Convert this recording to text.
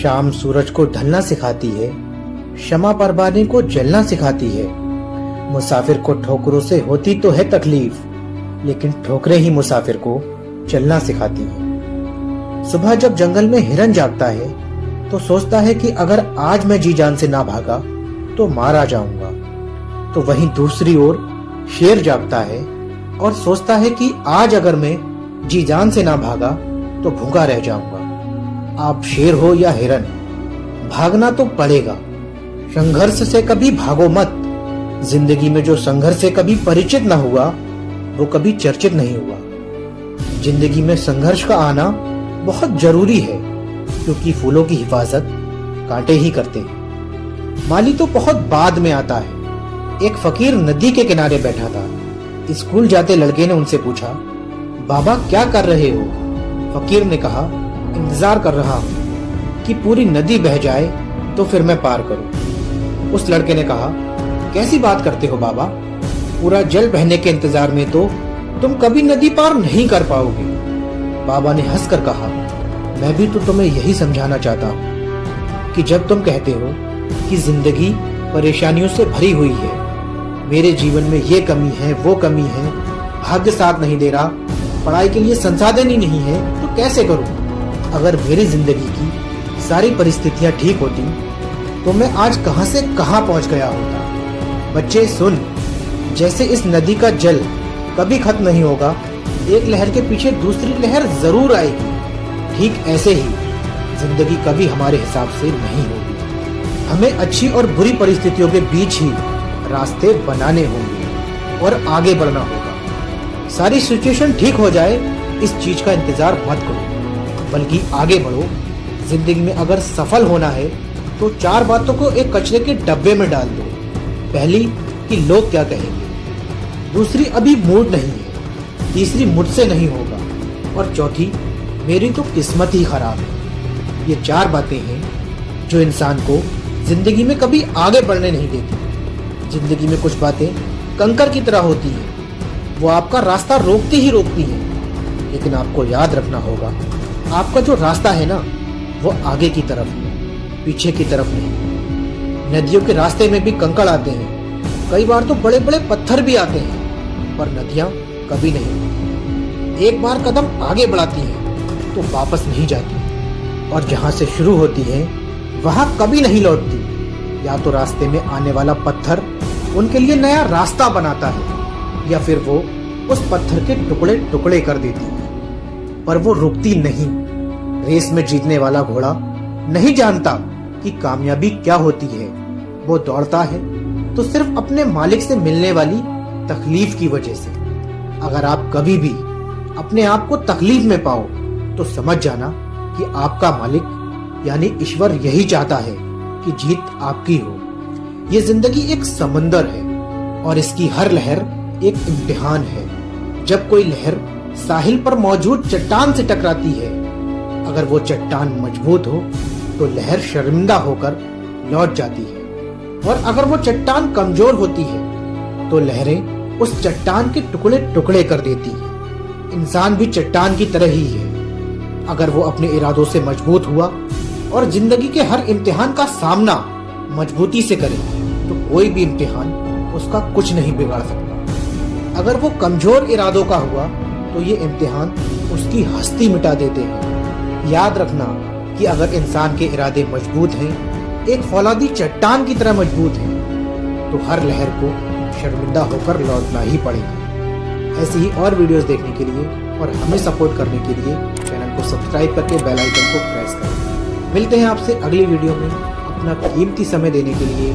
शाम सूरज को ढलना सिखाती है, क्षमा परवाने को जलना सिखाती है। मुसाफिर को ठोकरों से होती तो है तकलीफ, लेकिन ठोकरें ही मुसाफिर को चलना सिखाती हैं। सुबह जब जंगल में हिरन जागता है तो सोचता है कि अगर आज मैं जी जान से ना भागा तो मारा जाऊंगा। तो वहीं दूसरी ओर शेर जागता है और सोचता है कि आज अगर मैं जी जान से ना भागा तो भूखा रह जाऊंगा। आप शेर हो या हिरन, भागना तो पड़ेगा। संघर्ष से कभी भागो मत। जिंदगी में जो संघर्ष से कभी परिचित ना हुआ वो कभी चर्चित नहीं हुआ। जिंदगी में संघर्ष का आना बहुत जरूरी है, क्योंकि फूलों की हिफाजत कांटे ही करते हैं। माली तो बहुत बाद में आता है। एक फकीर नदी के किनारे बैठा था। स्कूल जाते लड़के ने उनसे पूछा, बाबा क्या कर रहे हो? फकीर ने कहा, इंतजार कर रहा हूँ कि पूरी नदी बह जाए तो फिर मैं पार करूँ। उस लड़के ने कहा, कैसी बात करते हो बाबा? पूरा जल बहने के इंतजार में तो तुम कभी नदी पार नहीं कर पाओगे। बाबा ने हंसकर कहा, मैं भी तो तुम्हें यही समझाना चाहता हूँ कि जब तुम कहते हो कि जिंदगी परेशानियों से भरी हुई है, मेरे जीवन में ये कमी है वो कमी है, भाग्य साथ नहीं दे रहा, पढ़ाई के लिए संसाधन ही नहीं है, तो कैसे करूं? अगर मेरी जिंदगी की सारी परिस्थितियां ठीक होती तो मैं आज कहां से कहां पहुंच गया होता। बच्चे सुन, जैसे इस नदी का जल कभी खत्म नहीं होगा, एक लहर के पीछे दूसरी लहर जरूर आएगी, ठीक ऐसे ही जिंदगी कभी हमारे हिसाब से नहीं होगी। हमें अच्छी और बुरी परिस्थितियों के बीच ही रास्ते बनाने होंगे और आगे बढ़ना होगा। सारी सिचुएशन ठीक हो जाए इस चीज का इंतजार मत करो, बल्कि आगे बढ़ो। जिंदगी में अगर सफल होना है तो 4 बातों को एक कचरे के डब्बे में डाल दो। पहली कि लोग क्या कहेंगे, दूसरी अभी मूड नहीं है, तीसरी मुझसे नहीं होगा, और चौथी मेरी तो किस्मत ही खराब है। ये 4 बातें हैं जो इंसान को जिंदगी में कभी आगे बढ़ने नहीं देती। जिंदगी में कुछ बातें कंकर की तरह होती हैं, वो आपका रास्ता रोकती ही रोकती हैं, लेकिन आपको याद रखना होगा आपका जो रास्ता है ना वो आगे की तरफ है, पीछे की तरफ नहीं। नदियों के रास्ते में भी कंकड़ आते हैं, कई बार तो बड़े बड़े पत्थर भी आते हैं, पर नदियां कभी नहीं। एक बार कदम आगे बढ़ाती हैं तो वापस नहीं जाती, और जहां से शुरू होती हैं वहां कभी नहीं लौटती। या तो रास्ते में आने वाला पत्थर उनके लिए नया रास्ता बनाता है, या फिर वो उस पत्थर के टुकड़े टुकड़े कर देती है, पर वो रुकती नहीं। रेस में जीतने वाला घोड़ा नहीं जानता कि कामयाबी क्या होती है, वो दौड़ता है तो सिर्फ अपने मालिक से मिलने वाली तकलीफ की वजह से। अगर आप कभी भी अपने आप को तकलीफ में पाओ तो समझ जाना कि आपका मालिक यानी ईश्वर यही चाहता है कि जीत आपकी हो। ये जिंदगी एक समंदर है और इसकी हर लहर एक इम्तिहान है। जब कोई लहर साहिल पर मौजूद चट्टान से टकराती है, अगर वो चट्टान मजबूत हो तो लहर शर्मिंदा होकर लौट जाती है, और अगर वो चट्टान कमजोर होती है तो लहरें उस चट्टान के टुकड़े टुकड़े कर देती है। इंसान भी चट्टान की तरह ही है। अगर वो अपने इरादों से मजबूत हुआ और जिंदगी के हर इम्तिहान का सामना मजबूती से करे तो कोई भी इम्तिहान उसका कुछ नहीं बिगाड़ सकता। अगर वो कमजोर इरादों का हुआ तो ये इम्तिहान उसकी हस्ती मिटा देते हैं। याद रखना कि अगर इंसान के इरादे मजबूत हैं, एक फौलादी चट्टान की तरह मजबूत हैं, तो हर लहर को शर्मिंदा होकर लौटना ही पड़ेगा। ऐसी ही और वीडियोस देखने के लिए और हमें सपोर्ट करने के लिए चैनल को सब्सक्राइब करके बेल आइकन को प्रेस करें। मिलते हैं आपसे अगली वीडियो में। अपना कीमती समय देने के लिए